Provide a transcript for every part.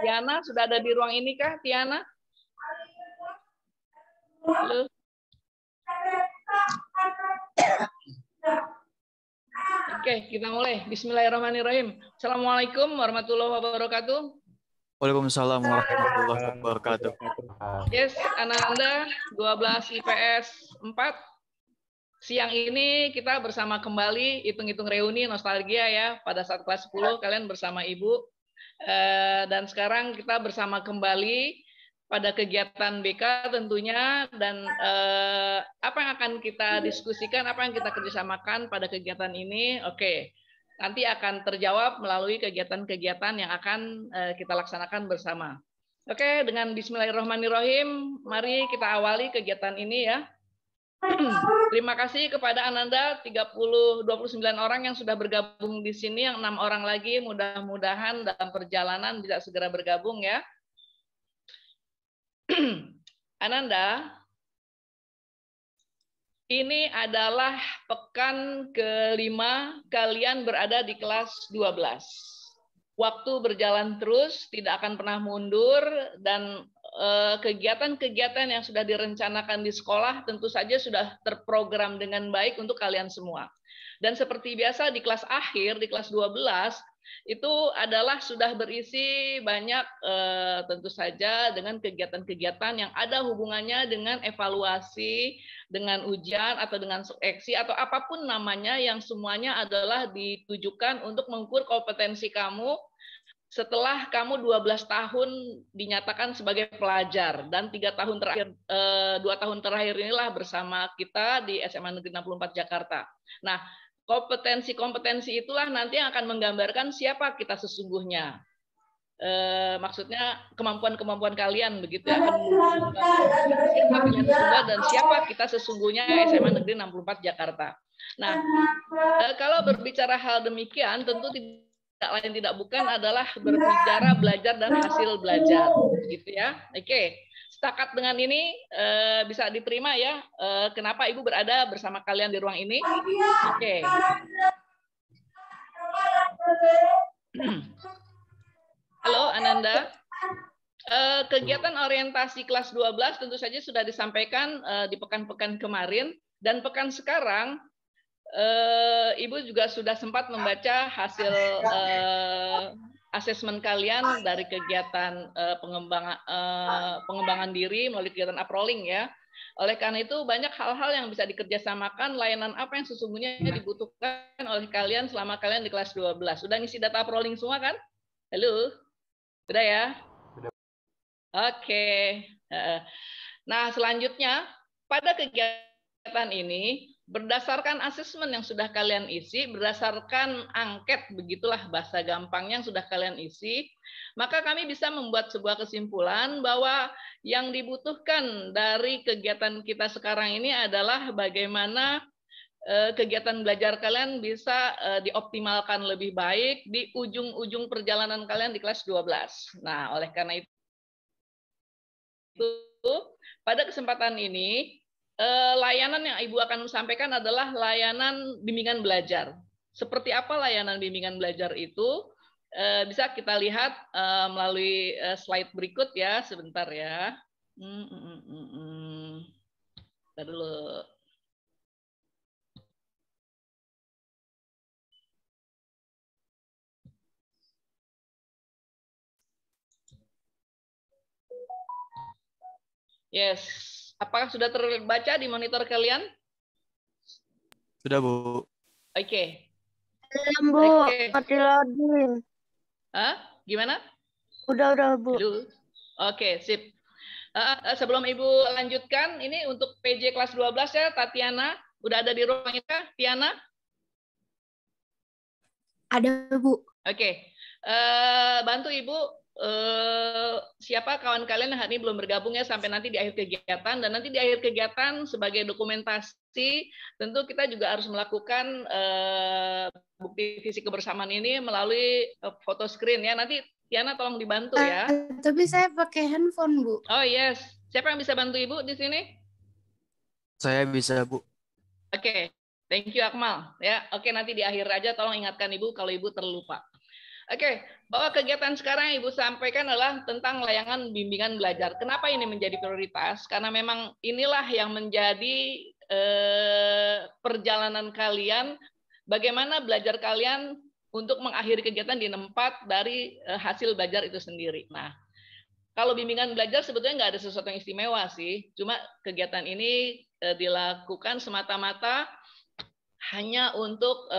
Tiana sudah ada di ruang ini kah, Tiana? Halo. Oke, kita mulai. Bismillahirrahmanirrahim. Assalamualaikum warahmatullahi wabarakatuh. Waalaikumsalam warahmatullahi wabarakatuh. Yes, Ananda 12 IPS 4. Siang ini kita bersama kembali hitung-hitung reuni nostalgia ya. Pada saat kelas 10 kalian bersama Ibu. Dan sekarang kita bersama kembali pada kegiatan BK tentunya, dan apa yang akan kita diskusikan, apa yang kita kerjasamakan pada kegiatan ini, oke, nanti akan terjawab melalui kegiatan-kegiatan yang akan kita laksanakan bersama. Oke, dengan Bismillahirrahmanirrahim, mari kita awali kegiatan ini ya. Terima kasih kepada Ananda 29 orang yang sudah bergabung di sini, yang 6 orang lagi mudah-mudahan dalam perjalanan bisa segera bergabung ya. Ananda, ini adalah pekan kelima kalian berada di kelas 12. Waktu berjalan terus, tidak akan pernah mundur, dan kegiatan-kegiatan yang sudah direncanakan di sekolah tentu saja sudah terprogram dengan baik untuk kalian semua. Dan seperti biasa di kelas akhir, di kelas 12, itu adalah sudah berisi banyak tentu saja dengan kegiatan-kegiatan yang ada hubungannya dengan evaluasi, dengan ujian atau dengan seleksi atau apapun namanya, yang semuanya adalah ditujukan untuk mengukur kompetensi kamu setelah kamu 12 tahun dinyatakan sebagai pelajar, dan 2 tahun terakhir inilah bersama kita di SMA Negeri 64 Jakarta. Nah, kompetensi-kompetensi itulah nanti yang akan menggambarkan siapa kita sesungguhnya. Maksudnya kemampuan-kemampuan kalian begitu ya, akan siapa kalian sesungguhnya dan siapa kita sesungguhnya SMA Negeri 64 Jakarta. Nah, kalau berbicara hal demikian tentu tidak lain tidak bukan adalah berbicara belajar dan hasil belajar gitu ya. Oke. Setakat dengan ini bisa diterima ya, kenapa Ibu berada bersama kalian di ruang ini? Oke. Halo Ananda. Kegiatan orientasi kelas 12 tentu saja sudah disampaikan di pekan-pekan kemarin, dan pekan sekarang Ibu juga sudah sempat membaca hasil asesmen kalian dari kegiatan pengembangan diri melalui kegiatan uprolling ya. Oleh karena itu banyak hal-hal yang bisa dikerjasamakan, layanan apa yang sesungguhnya dibutuhkan oleh kalian selama kalian di kelas 12. Sudah ngisi data uprolling semua kan? Halo? Sudah ya? Oke. Nah, selanjutnya pada kegiatan ini berdasarkan asesmen yang sudah kalian isi, berdasarkan angket, begitulah bahasa gampangnya yang sudah kalian isi, maka kami bisa membuat sebuah kesimpulan bahwa yang dibutuhkan dari kegiatan kita sekarang ini adalah bagaimana kegiatan belajar kalian bisa dioptimalkan lebih baik di ujung-ujung perjalanan kalian di kelas 12. Nah, oleh karena itu, pada kesempatan ini, layanan yang Ibu akan sampaikan adalah layanan bimbingan belajar. Seperti apa layanan bimbingan belajar itu? Bisa kita lihat melalui slide berikut ya, sebentar ya. Bentar dulu. Yes. Apakah sudah terbaca di monitor kalian? Sudah, Bu. Oke. Bu, mati loading. Hah? Gimana? Udah, Bu. Oke, sip. Sebelum Ibu lanjutkan, ini untuk PJ kelas 12 ya, Tatiana. Udah ada di ruang itu, Tiana? Ada, Bu. Oke. Bantu Ibu, siapa kawan kalian yang hari ini belum bergabung ya, sampai nanti di akhir kegiatan. Dan nanti di akhir kegiatan sebagai dokumentasi, tentu kita juga harus melakukan bukti visi kebersamaan ini melalui foto screen ya. Nanti Tiana tolong dibantu ya. Tapi saya pakai handphone, Bu. Oh yes. Siapa yang bisa bantu Ibu di sini? Saya bisa, Bu. Oke. Thank you Akmal ya. Oke, nanti di akhir aja tolong ingatkan Ibu kalau Ibu terlupa. Oke, bahwa kegiatan sekarang yang Ibu sampaikan adalah tentang layanan bimbingan belajar. Kenapa ini menjadi prioritas? Karena memang inilah yang menjadi perjalanan kalian, bagaimana belajar kalian untuk mengakhiri kegiatan di tempat dari hasil belajar itu sendiri. Nah, kalau bimbingan belajar sebetulnya nggak ada sesuatu yang istimewa sih, cuma kegiatan ini dilakukan semata-mata hanya untuk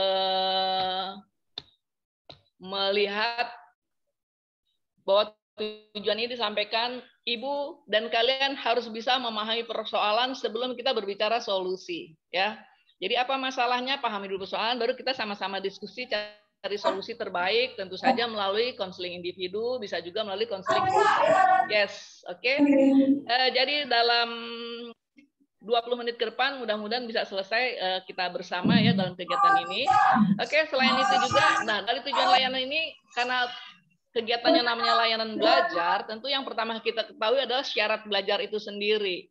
melihat bahwa tujuan ini disampaikan Ibu dan kalian harus bisa memahami persoalan sebelum kita berbicara solusi, ya. Jadi apa masalahnya, pahami dulu persoalan, baru kita sama-sama diskusi cari solusi terbaik, tentu saja melalui konseling individu, bisa juga melalui konseling grup. Yes, oke. Jadi dalam 20 menit ke depan mudah-mudahan bisa selesai kita bersama ya dalam kegiatan ini. Oke, selain itu juga, nah dari tujuan layanan ini, karena kegiatannya namanya layanan belajar, tentu yang pertama kita ketahui adalah syarat belajar itu sendiri.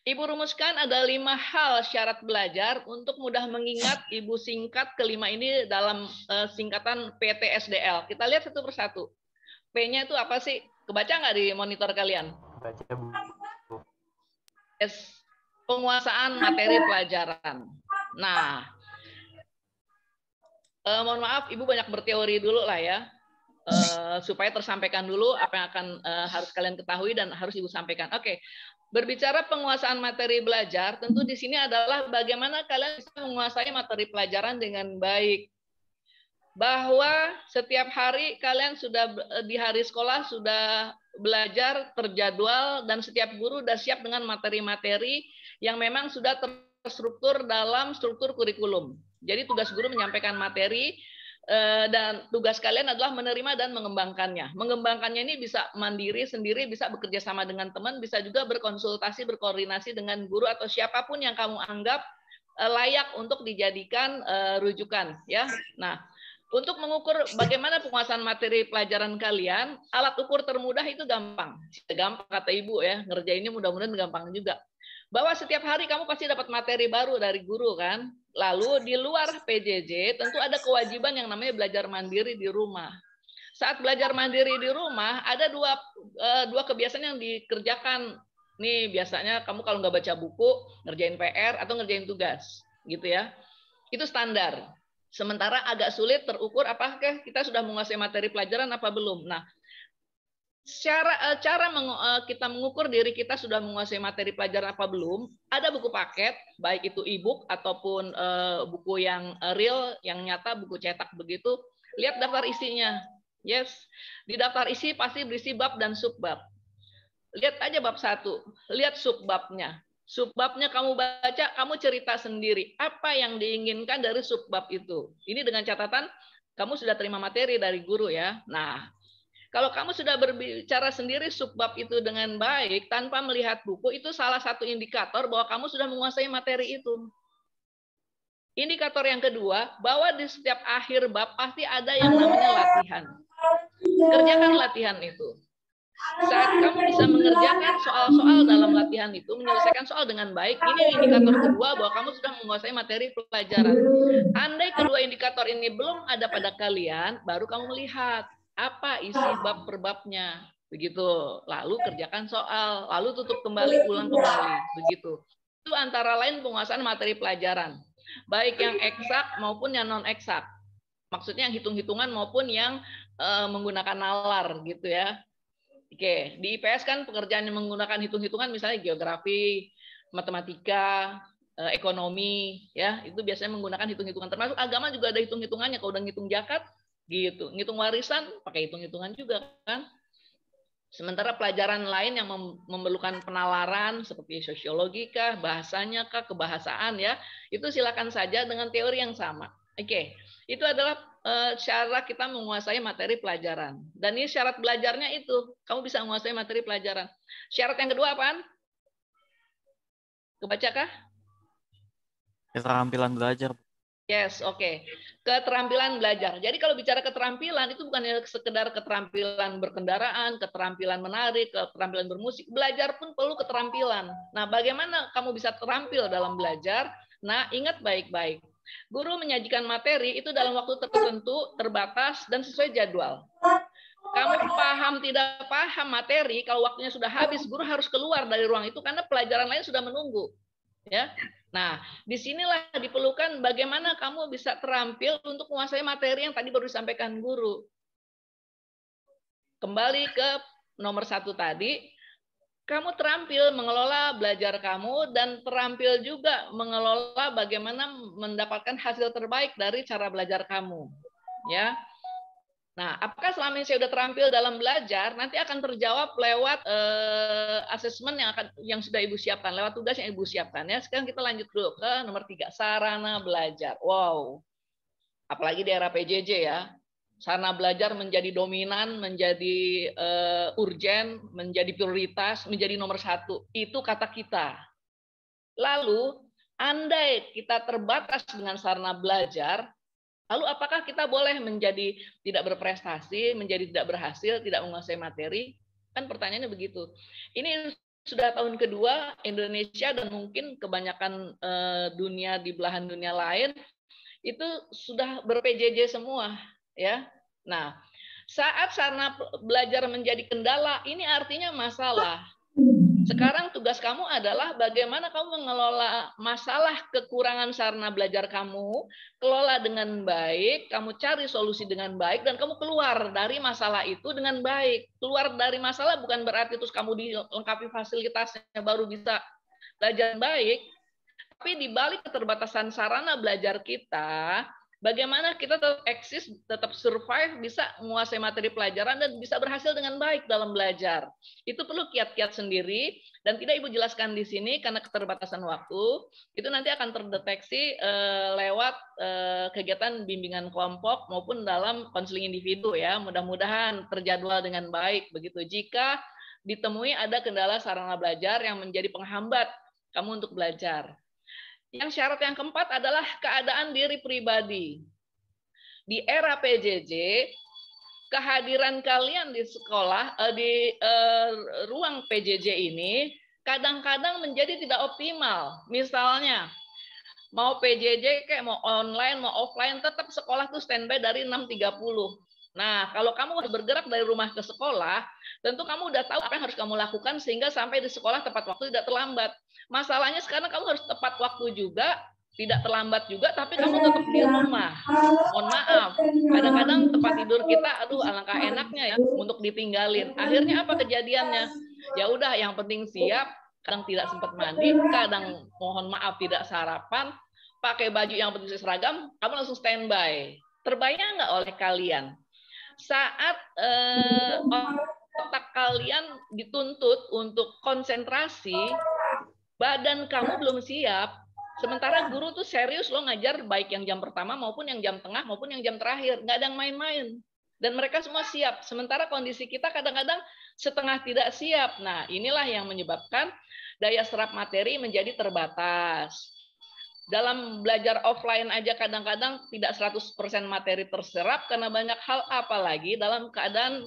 Ibu rumuskan ada 5 hal syarat belajar. Untuk mudah mengingat, Ibu singkat kelima ini dalam singkatan PTSDL. Kita lihat satu persatu. P-nya itu apa sih? Kebaca nggak di monitor kalian? Baca, Bu. Yes. Penguasaan materi pelajaran. Nah, mohon maaf, Ibu banyak berteori dulu lah ya. Supaya tersampaikan dulu apa yang akan harus kalian ketahui dan harus Ibu sampaikan. Oke, berbicara penguasaan materi belajar, tentu di sini adalah bagaimana kalian bisa menguasai materi pelajaran dengan baik. Bahwa setiap hari kalian sudah di hari sekolah sudah belajar terjadwal dan setiap guru sudah siap dengan materi-materi yang memang sudah terstruktur dalam struktur kurikulum. Jadi tugas guru menyampaikan materi, dan tugas kalian adalah menerima dan mengembangkannya. Mengembangkannya ini bisa mandiri sendiri, bisa bekerja sama dengan teman, bisa juga berkonsultasi, berkoordinasi dengan guru atau siapapun yang kamu anggap layak untuk dijadikan rujukan. Ya, nah untuk mengukur bagaimana penguasaan materi pelajaran kalian, alat ukur termudah itu gampang. Gampang kata Ibu ya, ngerjainnya mudah-mudahan gampang juga. Bahwa setiap hari kamu pasti dapat materi baru dari guru kan. Lalu di luar PJJ tentu ada kewajiban yang namanya belajar mandiri di rumah. Saat belajar mandiri di rumah ada dua kebiasaan yang dikerjakan. Nih biasanya kamu kalau nggak baca buku, ngerjain PR atau ngerjain tugas, gitu ya. Itu standar. Sementara agak sulit terukur apakah kita sudah menguasai materi pelajaran apa belum. Nah, cara kita mengukur diri kita sudah menguasai materi pelajaran apa belum, ada buku paket, baik itu e-book ataupun buku yang real, yang nyata, buku cetak begitu. Lihat daftar isinya. Yes, di daftar isi pasti berisi bab dan subbab. Lihat aja bab 1, lihat subbabnya. Subbabnya kamu baca, kamu cerita sendiri. Apa yang diinginkan dari subbab itu? Ini dengan catatan kamu sudah terima materi dari guru ya. Nah, kalau kamu sudah berbicara sendiri subbab itu dengan baik tanpa melihat buku, itu salah satu indikator bahwa kamu sudah menguasai materi itu. Indikator yang kedua, bahwa di setiap akhir bab pasti ada yang namanya latihan. Kerjakan latihan itu. Saat kamu bisa mengerjakan soal-soal dalam latihan itu, menyelesaikan soal dengan baik, ini indikator kedua bahwa kamu sudah menguasai materi pelajaran. Andai kedua indikator ini belum ada pada kalian, baru kamu melihat apa isi bab per babnya, begitu. Lalu kerjakan soal, lalu tutup kembali, ulang kembali, begitu. Itu antara lain penguasaan materi pelajaran, baik yang eksak maupun yang non eksak. Maksudnya yang hitung-hitungan maupun yang menggunakan nalar, gitu ya. Oke, di IPS kan pekerjaan yang menggunakan hitung-hitungan misalnya geografi, matematika, ekonomi, ya itu biasanya menggunakan hitung-hitungan. Termasuk agama juga ada hitung-hitungannya. Kalau udah ngitung zakat, gitu, ngitung warisan, pakai hitung-hitungan juga kan. Sementara pelajaran lain yang memerlukan penalaran seperti sosiologi kah, bahasanya kah, kebahasaan ya, itu silakan saja dengan teori yang sama. Oke, itu adalah cara kita menguasai materi pelajaran. Dan ini syarat belajarnya itu, kamu bisa menguasai materi pelajaran. Syarat yang kedua apaan? Kebacakah? Keterampilan belajar. Yes, oke. Keterampilan belajar. Jadi kalau bicara keterampilan, itu bukan sekedar keterampilan berkendaraan, keterampilan menarik, keterampilan bermusik. Belajar pun perlu keterampilan. Nah, bagaimana kamu bisa terampil dalam belajar? Nah, ingat baik-baik. Guru menyajikan materi itu dalam waktu tertentu, terbatas, dan sesuai jadwal. Kamu paham tidak paham materi, kalau waktunya sudah habis, guru harus keluar dari ruang itu karena pelajaran lain sudah menunggu. Ya. Nah, disinilah diperlukan bagaimana kamu bisa terampil untuk menguasai materi yang tadi baru disampaikan guru. Kembali ke nomor 1 tadi, kamu terampil mengelola belajar kamu dan terampil juga mengelola bagaimana mendapatkan hasil terbaik dari cara belajar kamu. Ya. Nah, apakah selama ini saya sudah terampil dalam belajar, nanti akan terjawab lewat asesmen yang sudah Ibu siapkan, lewat tugas yang Ibu siapkan. Ya, sekarang kita lanjut dulu ke nomor 3, sarana belajar. Wow, apalagi di era PJJ ya, sarana belajar menjadi dominan, menjadi urgen, menjadi prioritas, menjadi nomor 1. Itu kata kita. Lalu, andai kita terbatas dengan sarana belajar, lalu apakah kita boleh menjadi tidak berprestasi, menjadi tidak berhasil, tidak menguasai materi? Kan pertanyaannya begitu. Ini sudah tahun kedua Indonesia dan mungkin kebanyakan dunia di belahan dunia lain itu sudah ber-PJJ semua, ya. Nah, saat sarana belajar menjadi kendala, ini artinya masalah. Sekarang tugas kamu adalah bagaimana kamu mengelola masalah kekurangan sarana belajar kamu, kelola dengan baik, kamu cari solusi dengan baik, dan kamu keluar dari masalah itu dengan baik. Keluar dari masalah bukan berarti terus kamu dilengkapi fasilitasnya baru bisa belajar baik, tapi di balik keterbatasan sarana belajar kita, bagaimana kita tetap eksis, tetap survive, bisa menguasai materi pelajaran dan bisa berhasil dengan baik dalam belajar. Itu perlu kiat-kiat sendiri dan tidak Ibu jelaskan di sini karena keterbatasan waktu. Itu nanti akan terdeteksi lewat kegiatan bimbingan kelompok maupun dalam konseling individu ya. Mudah-mudahan terjadwal dengan baik begitu. Jika ditemui ada kendala sarana belajar yang menjadi penghambat kamu untuk belajar. Yang syarat yang keempat adalah keadaan diri pribadi. Di era PJJ, kehadiran kalian di sekolah, di ruang PJJ ini, kadang-kadang menjadi tidak optimal. Misalnya, mau PJJ kayak mau online, mau offline, tetap sekolah tuh standby dari 6.30. Nah, kalau kamu bergerak dari rumah ke sekolah, tentu kamu udah tahu apa yang harus kamu lakukan sehingga sampai di sekolah tepat waktu, tidak terlambat. Masalahnya sekarang kamu harus tepat waktu juga, tidak terlambat juga, tapi kamu tetap di rumah. Mohon maaf, kadang-kadang tempat tidur kita, aduh alangkah enaknya ya untuk ditinggalin. Akhirnya apa kejadiannya? Ya udah, yang penting siap, kadang tidak sempat mandi, kadang mohon maaf tidak sarapan, pakai baju yang penting seragam, kamu langsung standby. Terbayang nggak oleh kalian? Saat otak kalian dituntut untuk konsentrasi, badan kamu belum siap, sementara guru tuh serius loh ngajar baik yang jam pertama maupun yang jam tengah maupun yang jam terakhir, nggak ada yang main-main. Dan mereka semua siap, sementara kondisi kita kadang-kadang setengah tidak siap. Nah, inilah yang menyebabkan daya serap materi menjadi terbatas. Dalam belajar offline aja kadang-kadang tidak 100% materi terserap karena banyak hal, apalagi dalam keadaan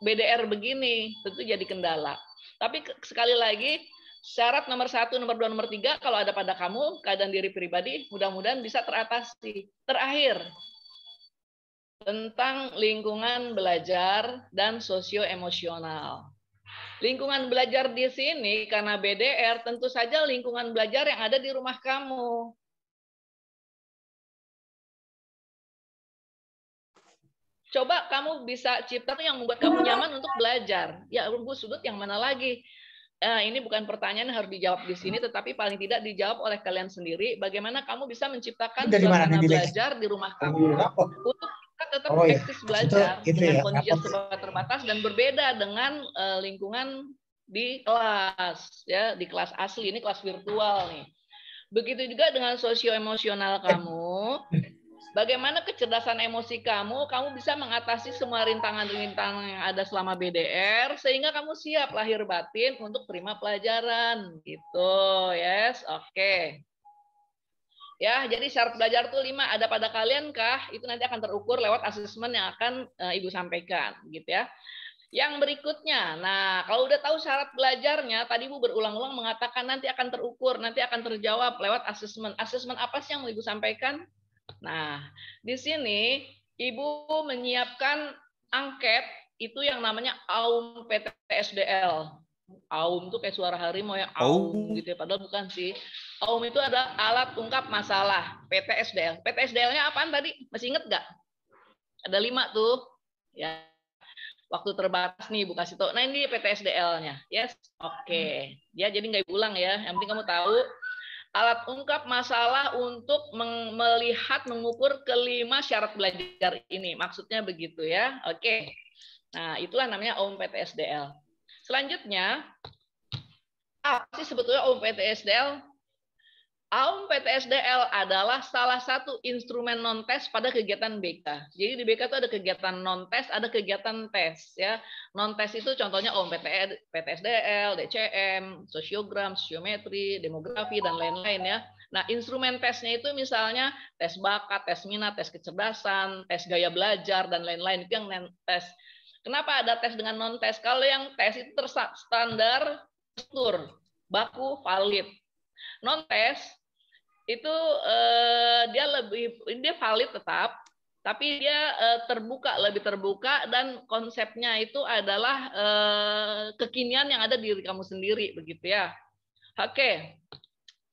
BDR begini, tentu jadi kendala. Tapi sekali lagi, syarat nomor 1, nomor 2, nomor 3, kalau ada pada kamu, keadaan diri pribadi, mudah-mudahan bisa teratasi. Terakhir, tentang lingkungan belajar dan sosioemosional. Lingkungan belajar di sini, karena BDR, tentu saja lingkungan belajar yang ada di rumah kamu. Coba kamu bisa ciptakan yang membuat kamu nyaman untuk belajar. Ya, Bu Sudut yang mana lagi? Ini bukan pertanyaan yang harus dijawab di sini, tetapi paling tidak dijawab oleh kalian sendiri. Bagaimana kamu bisa menciptakan suasana belajar di rumah kamu untuk kita tetap eksis belajar dengan kondisi serba terbatas dan berbeda dengan lingkungan di kelas, ya, di kelas asli, ini kelas virtual nih. Begitu juga dengan sosio-emosional kamu. Bagaimana kecerdasan emosi kamu bisa mengatasi semua rintangan-rintangan yang ada selama BDR sehingga kamu siap lahir batin untuk terima pelajaran gitu. Yes, oke. Ya, jadi syarat belajar tuh 5 ada pada kalian kah? Itu nanti akan terukur lewat asesmen yang akan Ibu sampaikan gitu ya. Yang berikutnya, nah kalau udah tahu syarat belajarnya, tadi Ibu berulang-ulang mengatakan nanti akan terukur, nanti akan terjawab lewat asesmen. Asesmen apa sih yang mau Ibu sampaikan? Nah, di sini Ibu menyiapkan angket itu yang namanya AUM PTSDL. AUM itu kayak suara harimau ya, AUM gitu ya, padahal bukan sih. AUM itu ada alat ungkap masalah, PTSDL. PTSDL-nya apaan tadi? Masih inget nggak? Ada 5 tuh. Ya, waktu terbatas nih, Bu kasih tahu. Nah, ini PTSDL-nya. Yes, oke. Ya, jadi nggak ulang ya. Yang penting kamu tahu alat ungkap masalah untuk melihat, mengukur kelima syarat belajar ini. Maksudnya begitu ya. Oke. Nah, itulah namanya AUM PTSDL. Selanjutnya, apa sih sebetulnya AUM PTSDL? AUM PTSDL adalah salah satu instrumen non-tes pada kegiatan BK. Jadi di BK itu ada kegiatan non-tes, ada kegiatan tes. Ya. Non-tes itu contohnya AUM PTSDL, DCM, sosiogram, sosiometri, demografi, dan lain-lain ya. Nah, instrumen tesnya itu misalnya tes bakat, tes minat, tes kecerdasan, tes gaya belajar, dan lain-lain. Itu yang tes. Kenapa ada tes dengan non-tes? Kalau yang tes itu standar, struktur, baku, valid. Non-tes itu dia valid tetap, tapi dia lebih terbuka, dan konsepnya itu adalah kekinian yang ada di diri kamu sendiri, begitu ya. Oke,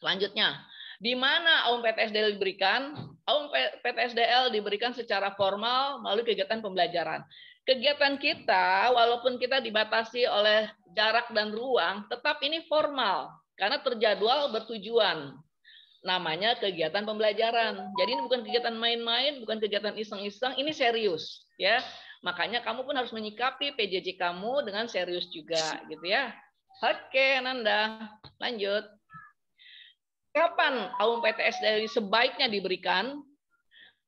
selanjutnya, di mana AUM PTSDL diberikan? AUM PTSDL diberikan secara formal melalui kegiatan pembelajaran. Kegiatan kita, walaupun kita dibatasi oleh jarak dan ruang, tetap ini formal karena terjadwal, bertujuan. Namanya kegiatan pembelajaran. Jadi ini bukan kegiatan main-main, bukan kegiatan iseng-iseng, ini serius ya. Makanya kamu pun harus menyikapi PJJ kamu dengan serius juga gitu ya. Oke, Nanda, lanjut. Kapan AUM PTSDL sebaiknya diberikan?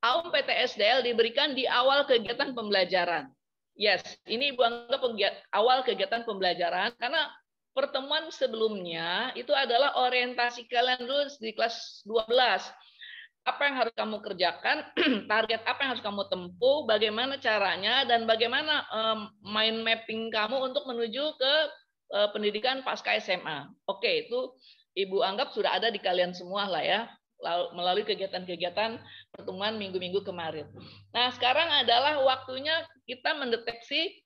AUM PTSDL diberikan di awal kegiatan pembelajaran. Yes, ini Ibu anggap awal kegiatan pembelajaran karena pertemuan sebelumnya itu adalah orientasi kalian dulu di kelas 12. Apa yang harus kamu kerjakan, target apa yang harus kamu tempuh, bagaimana caranya, dan bagaimana mind mapping kamu untuk menuju ke pendidikan pasca SMA. Oke, itu Ibu anggap sudah ada di kalian semua lah ya, melalui kegiatan-kegiatan pertemuan minggu-minggu kemarin. Nah, sekarang adalah waktunya kita mendeteksi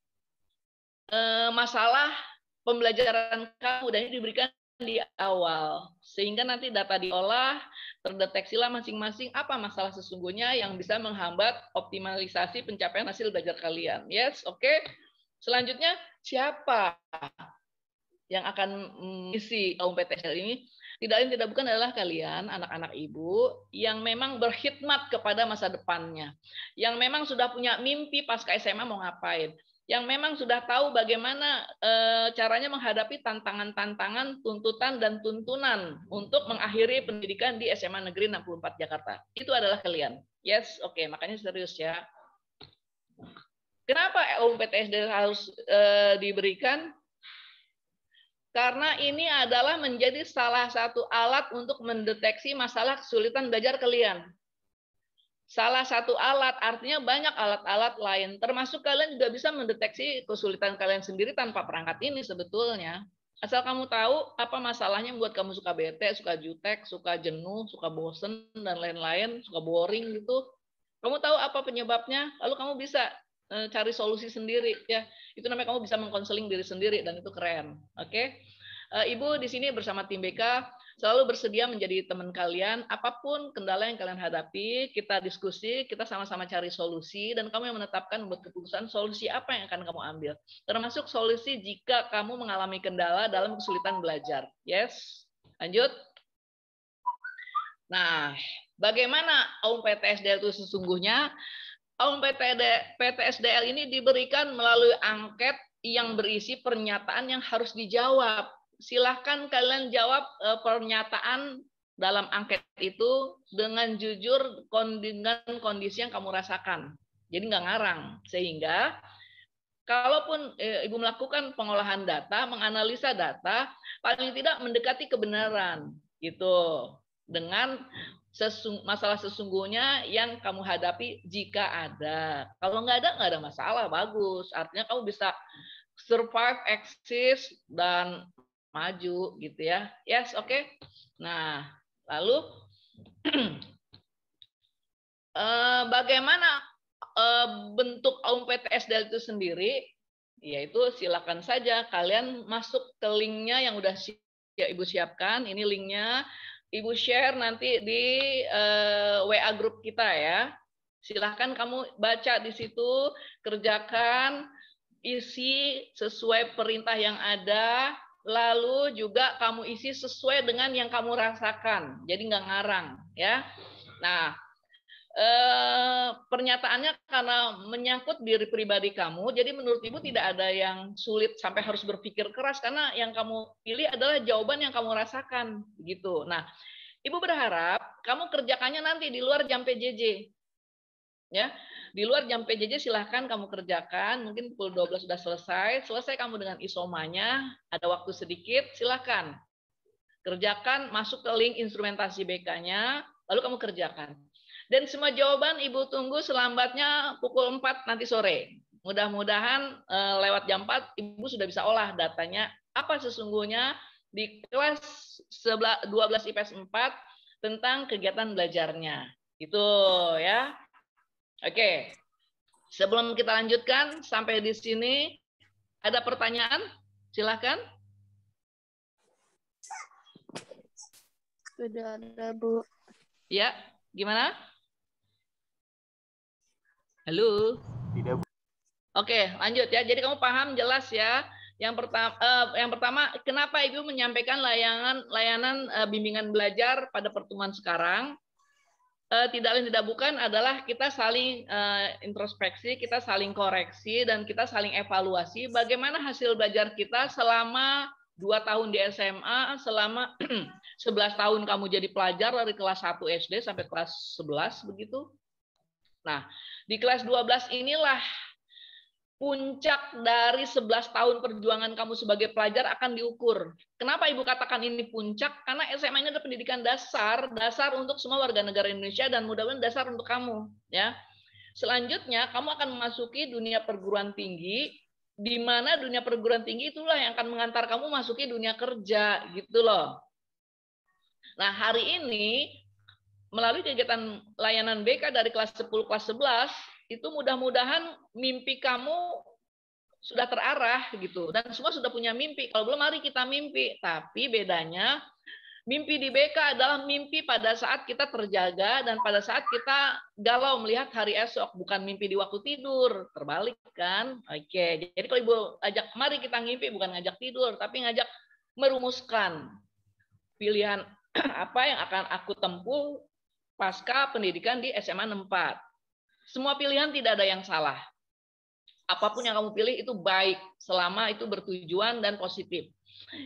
masalah pembelajaran kamu, dan ini diberikan di awal sehingga nanti data diolah, terdeteksilah masing-masing apa masalah sesungguhnya yang bisa menghambat optimalisasi pencapaian hasil belajar kalian. Yes, oke. Selanjutnya, siapa yang akan mengisi AUM PTSDL ini? Tidak lain tidak bukan adalah kalian, anak-anak Ibu yang memang berkhidmat kepada masa depannya, yang memang sudah punya mimpi pasca SMA mau ngapain, yang memang sudah tahu bagaimana caranya menghadapi tantangan-tantangan, tuntutan dan tuntunan untuk mengakhiri pendidikan di SMA Negeri 64 Jakarta. Itu adalah kalian. Yes, oke, makanya serius ya. Kenapa AUM PTSDL harus diberikan? Karena ini adalah menjadi salah satu alat untuk mendeteksi masalah kesulitan belajar kalian. Salah satu alat, artinya banyak alat-alat lain. Termasuk kalian juga bisa mendeteksi kesulitan kalian sendiri tanpa perangkat ini sebetulnya. Asal kamu tahu apa masalahnya membuat kamu suka bete, suka jutek, suka jenuh, suka bosen, dan lain-lain, suka boring gitu. Kamu tahu apa penyebabnya, lalu kamu bisa cari solusi sendiri ya. Itu namanya kamu bisa mengkonseling diri sendiri, dan itu keren. Oke. Ibu di sini bersama tim BK selalu bersedia menjadi teman kalian, apapun kendala yang kalian hadapi, kita diskusi, kita sama-sama cari solusi, dan kamu yang menetapkan membuat keputusan solusi apa yang akan kamu ambil. Termasuk solusi jika kamu mengalami kendala dalam kesulitan belajar. Yes. Lanjut. Nah, bagaimana AUM PTSDL itu sesungguhnya? AUM PTSDL ini diberikan melalui angket yang berisi pernyataan yang harus dijawab. Silahkan kalian jawab pernyataan dalam angket itu dengan jujur dengan kondisi yang kamu rasakan. Jadi nggak ngarang. Sehingga kalaupun Ibu melakukan pengolahan data, menganalisa data, paling tidak mendekati kebenaran. Gitu. Dengan masalah sesungguhnya yang kamu hadapi jika ada. Kalau nggak ada masalah, bagus. Artinya kamu bisa survive, exist, dan maju gitu ya. Yes, oke. Nah, lalu bagaimana bentuk AUM-PTSD itu sendiri? Yaitu silakan saja kalian masuk ke linknya yang udah Ibu siapkan. Ini linknya. Ibu share nanti di WA grup kita ya. Silahkan kamu baca di situ, kerjakan, isi sesuai perintah yang ada, lalu juga kamu isi sesuai dengan yang kamu rasakan. Jadi nggak ngarang ya. Nah, pernyataannya karena menyangkut diri pribadi kamu, jadi menurut Ibu tidak ada yang sulit sampai harus berpikir keras karena yang kamu pilih adalah jawaban yang kamu rasakan, begitu. Nah, Ibu berharap kamu kerjakannya nanti di luar jam PJJ. Ya, di luar jam PJJ silahkan kamu kerjakan, mungkin pukul 12 sudah selesai kamu dengan isomanya, ada waktu sedikit, silahkan kerjakan, masuk ke link instrumentasi BK-nya, lalu kamu kerjakan. Dan semua jawaban Ibu tunggu selambatnya pukul 4 nanti sore. Mudah-mudahan lewat jam 4 Ibu sudah bisa olah datanya apa sesungguhnya di kelas 12 IPS 4 tentang kegiatan belajarnya. Itu ya. Oke. Sebelum kita lanjutkan sampai di sini ada pertanyaan? Silakan. Sudah ada, Bu. Ya, gimana? Halo. Tidak, Bu. Oke, lanjut ya. Jadi kamu paham jelas ya. Yang pertama, kenapa Ibu menyampaikan layanan bimbingan belajar pada pertemuan sekarang? Tidak lain tidak bukan adalah kita saling introspeksi, kita saling koreksi, dan kita saling evaluasi bagaimana hasil belajar kita selama 2 tahun di SMA, selama 11 tahun kamu jadi pelajar dari kelas 1 SD sampai kelas 11 begitu. Nah, di kelas 12 inilah puncak dari 11 tahun perjuangan kamu sebagai pelajar akan diukur. Kenapa Ibu katakan ini puncak? Karena SMA ini adalah pendidikan dasar untuk semua warga negara Indonesia dan mudah-mudahan dasar untuk kamu. Ya. Selanjutnya, kamu akan memasuki dunia perguruan tinggi, di mana dunia perguruan tinggi itulah yang akan mengantar kamu masuki dunia kerja, gitu loh. Nah, hari ini, melalui kegiatan layanan BK dari kelas 10, kelas 11, itu mudah-mudahan mimpi kamu sudah terarah gitu dan semua sudah punya mimpi. Kalau belum, mari kita mimpi. Tapi bedanya mimpi di BK adalah mimpi pada saat kita terjaga dan pada saat kita galau melihat hari esok, bukan mimpi di waktu tidur. Terbalik kan? Oke. Jadi kalau Ibu ajak mari kita ngimpi, bukan ngajak tidur, tapi ngajak merumuskan pilihan apa yang akan aku tempuh pasca pendidikan di SMA 64. Semua pilihan tidak ada yang salah. Apapun yang kamu pilih itu baik selama itu bertujuan dan positif.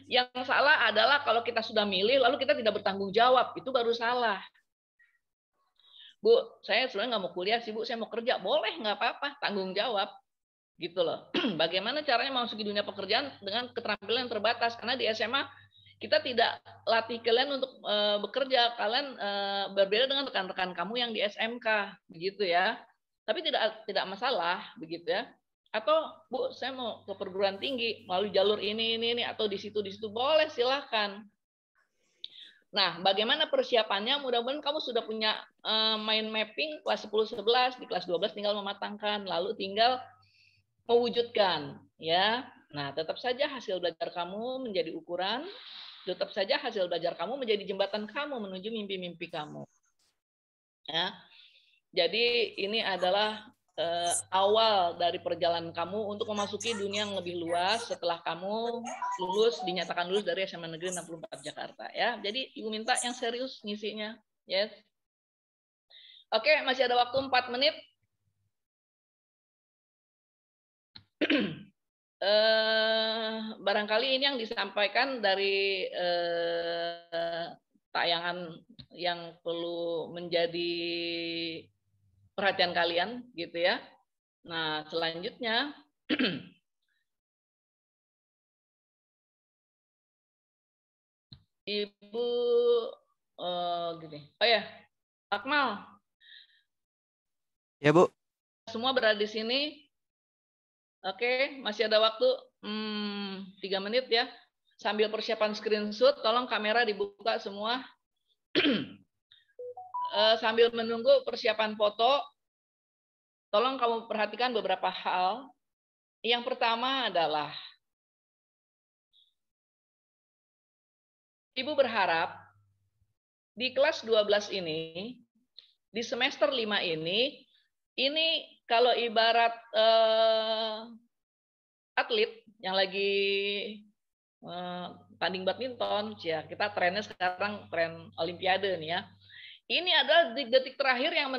Yang salah adalah kalau kita sudah milih lalu kita tidak bertanggung jawab, itu baru salah. Bu, saya sebenarnya nggak mau kuliah sih Bu, saya mau kerja. Boleh, nggak apa-apa, tanggung jawab. Gitu loh. Bagaimana caranya memasuki dunia pekerjaan dengan keterampilan yang terbatas? Karena di SMA kita tidak latih kalian untuk bekerja. Kalian berbeda dengan rekan-rekan kamu yang di SMK, begitu ya. Tapi tidak masalah, begitu ya. Atau Bu, saya mau ke perguruan tinggi melalui jalur ini atau di situ boleh, silahkan. Nah, bagaimana persiapannya? Mudah-mudahan kamu sudah punya mind mapping kelas 10, 11, di kelas 12 tinggal mematangkan, lalu tinggal mewujudkan, ya. Nah, tetap saja hasil belajar kamu menjadi ukuran, tetap saja hasil belajar kamu menjadi jembatan kamu menuju mimpi-mimpi kamu. Ya. Jadi ini adalah awal dari perjalanan kamu untuk memasuki dunia yang lebih luas setelah kamu dinyatakan lulus dari SMA Negeri 64 Jakarta. Ya, jadi Ibu minta yang serius ngisinya. Yes. Oke, masih ada waktu 4 menit. Barangkali ini yang disampaikan dari tayangan yang perlu menjadi perhatian kalian gitu ya. Nah, selanjutnya Ibu gini. Oh ya, Akmal. Ya, Bu. Semua berada di sini. Oke, masih ada waktu 3 menit ya. Sambil persiapan screenshot, tolong kamera dibuka semua. Sambil menunggu persiapan foto, tolong kamu perhatikan beberapa hal. Yang pertama adalah, Ibu berharap di kelas 12 ini, di semester 5 ini kalau ibarat atlet yang lagi tanding badminton, ya kita trennya sekarang tren olimpiade nih ya. Ini adalah detik-detik terakhir yang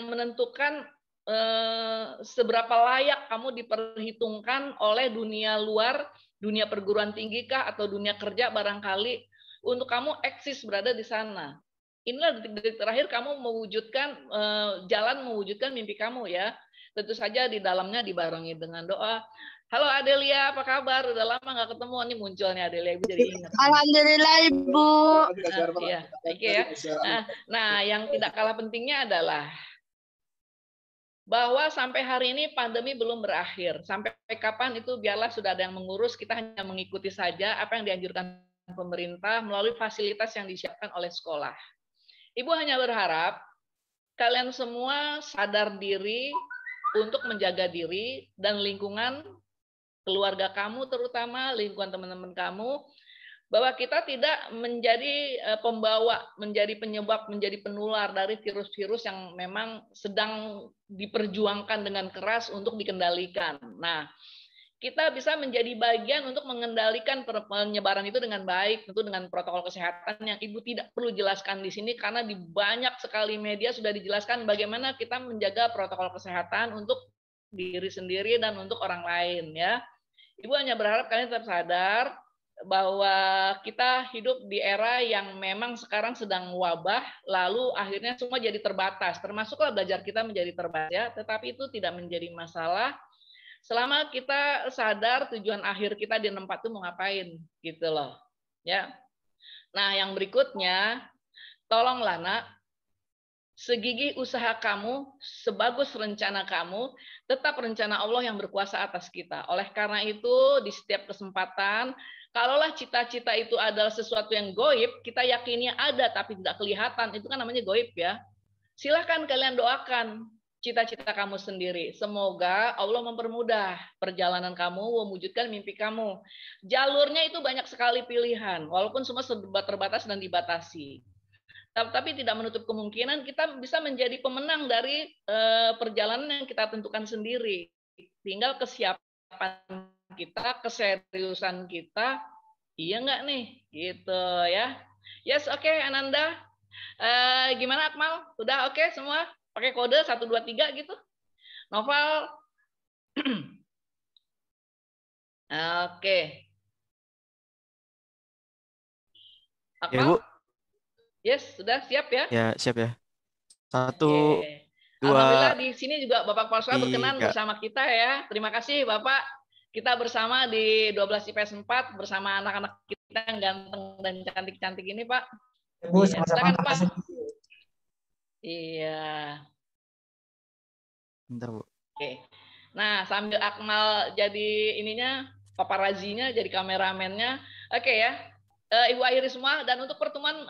menentukan seberapa layak kamu diperhitungkan oleh dunia luar, dunia perguruan tinggi kah atau dunia kerja barangkali untuk kamu eksis berada di sana. Inilah detik-detik terakhir kamu mewujudkan mewujudkan mimpi kamu ya. Tentu saja di dalamnya dibarengi dengan doa. Halo Adelia, apa kabar? Udah lama nggak ketemu, nih munculnya Adelia, Ibu jadi ingat. Alhamdulillah Ibu. Iya, oke ya. Nah, yang tidak kalah pentingnya adalah bahwa sampai hari ini pandemi belum berakhir. Sampai kapan itu biarlah sudah ada yang mengurus, kita hanya mengikuti saja apa yang dianjurkan pemerintah melalui fasilitas yang disiapkan oleh sekolah. Ibu hanya berharap kalian semua sadar diri untuk menjaga diri dan lingkungan keluarga kamu, terutama lingkungan teman-teman kamu, bahwa kita tidak menjadi pembawa, menjadi penyebab, menjadi penular dari virus-virus yang memang sedang diperjuangkan dengan keras untuk dikendalikan. Nah, kita bisa menjadi bagian untuk mengendalikan penyebaran itu dengan baik, tentu dengan protokol kesehatan yang Ibu tidak perlu jelaskan di sini, karena di banyak sekali media sudah dijelaskan bagaimana kita menjaga protokol kesehatan untuk diri sendiri dan untuk orang lain ya. Ibu hanya berharap kalian tetap sadar bahwa kita hidup di era yang memang sekarang sedang wabah, lalu akhirnya semua jadi terbatas, termasuklah belajar kita menjadi terbatas ya, tetapi itu tidak menjadi masalah selama kita sadar tujuan akhir kita di tempat itu mau ngapain gitu loh ya. Nah, yang berikutnya, tolonglah nak, segigih usaha kamu, sebagus rencana kamu, tetap rencana Allah yang berkuasa atas kita. Oleh karena itu, di setiap kesempatan, kalaulah cita-cita itu adalah sesuatu yang goib, kita yakinnya ada tapi tidak kelihatan, itu kan namanya goib ya. Silahkan kalian doakan cita-cita kamu sendiri. Semoga Allah mempermudah perjalanan kamu, mewujudkan mimpi kamu. Jalurnya itu banyak sekali pilihan, walaupun semua serba terbatas dan dibatasi. Tapi tidak menutup kemungkinan kita bisa menjadi pemenang dari perjalanan yang kita tentukan sendiri. Tinggal kesiapan kita, keseriusan kita, iya nggak nih, gitu ya. Yes, oke, Ananda. Gimana Akmal? Udah oke semua? Pakai kode 1, 2, 3 gitu? Novel? Oke. Akmal? Ya, Bu. Yes, sudah siap ya? Ya, siap ya. 1, Oke. 2, Alhamdulillah di sini juga Bapak Kepala berkenan 3. bersama kita ya. Terima kasih Bapak. Kita bersama di 12 IPS 4 bersama anak-anak kita yang ganteng dan cantik-cantik ini, Pak. Bu, Iya, sama-sama silakan, Pak. makasih. Iya. Bentar, Bu. Oke. Nah, sambil Akmal jadi ininya, paparazinya, jadi kameramennya. Oke ya. Ibu akhiri semua, dan untuk pertemuan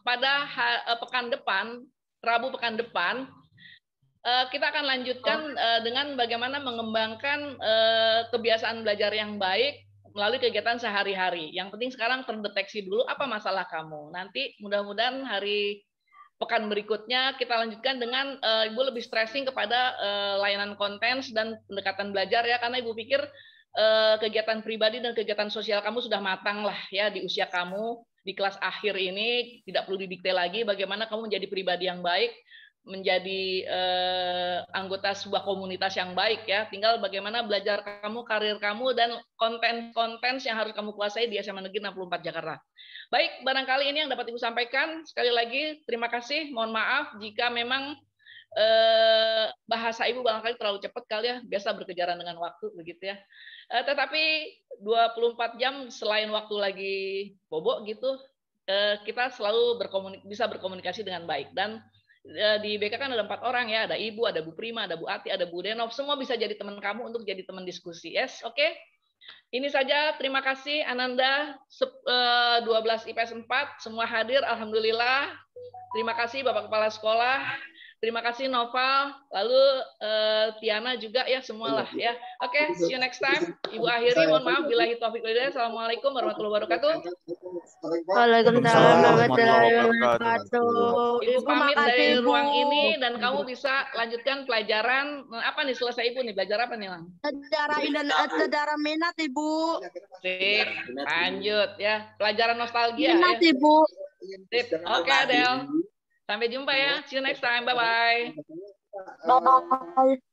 pada pekan depan, Rabu pekan depan, kita akan lanjutkan dengan bagaimana mengembangkan kebiasaan belajar yang baik melalui kegiatan sehari-hari. Yang penting sekarang terdeteksi dulu apa masalah kamu. Nanti mudah-mudahan hari pekan berikutnya kita lanjutkan dengan Ibu lebih stressing kepada layanan konten dan pendekatan belajar ya, karena Ibu pikir kegiatan pribadi dan kegiatan sosial kamu sudah matang lah ya di usia kamu di kelas akhir ini, tidak perlu didikte lagi bagaimana kamu menjadi pribadi yang baik, menjadi anggota sebuah komunitas yang baik ya. Tinggal bagaimana belajar kamu, karir kamu, dan konten-konten yang harus kamu kuasai di SMA Negeri 64 Jakarta. Baik, barangkali ini yang dapat Ibu sampaikan. Sekali lagi terima kasih. Mohon maaf jika memang bahasa Ibu barangkali terlalu cepat kali ya, biasa berkejaran dengan waktu begitu ya. Tetapi 24 jam selain waktu lagi bobok gitu, kita selalu bisa berkomunikasi dengan baik. Dan di BK kan ada 4 orang ya, ada Ibu, ada Bu Prima, ada Bu Ati, ada Bu Denov, semua bisa jadi teman kamu untuk jadi teman diskusi. Yes, oke. Ini saja, terima kasih Ananda 12 IPS 4 semua hadir, alhamdulillah. Terima kasih Bapak Kepala Sekolah. Terima kasih Noval, lalu Tiana juga ya semualah ya. Oke, see you next time. Ibu akhiri, mohon maaf billahi taufiq wal hidayah. Assalamualaikum warahmatullahi wabarakatuh. Waalaikumsalam warahmatullahi wabarakatuh. Ibu pamit dari Ibu. ruang ini dan kamu bisa lanjutkan pelajaran apa nih selesai Ibu nih belajar apa nih Lang? Sejarah minat Ibu. Sip, lanjut ya. Pelajaran nostalgia Minat ya. Ibu. Sip. Oke Adel. Sampai jumpa ya. See you next time. Bye bye. Bye.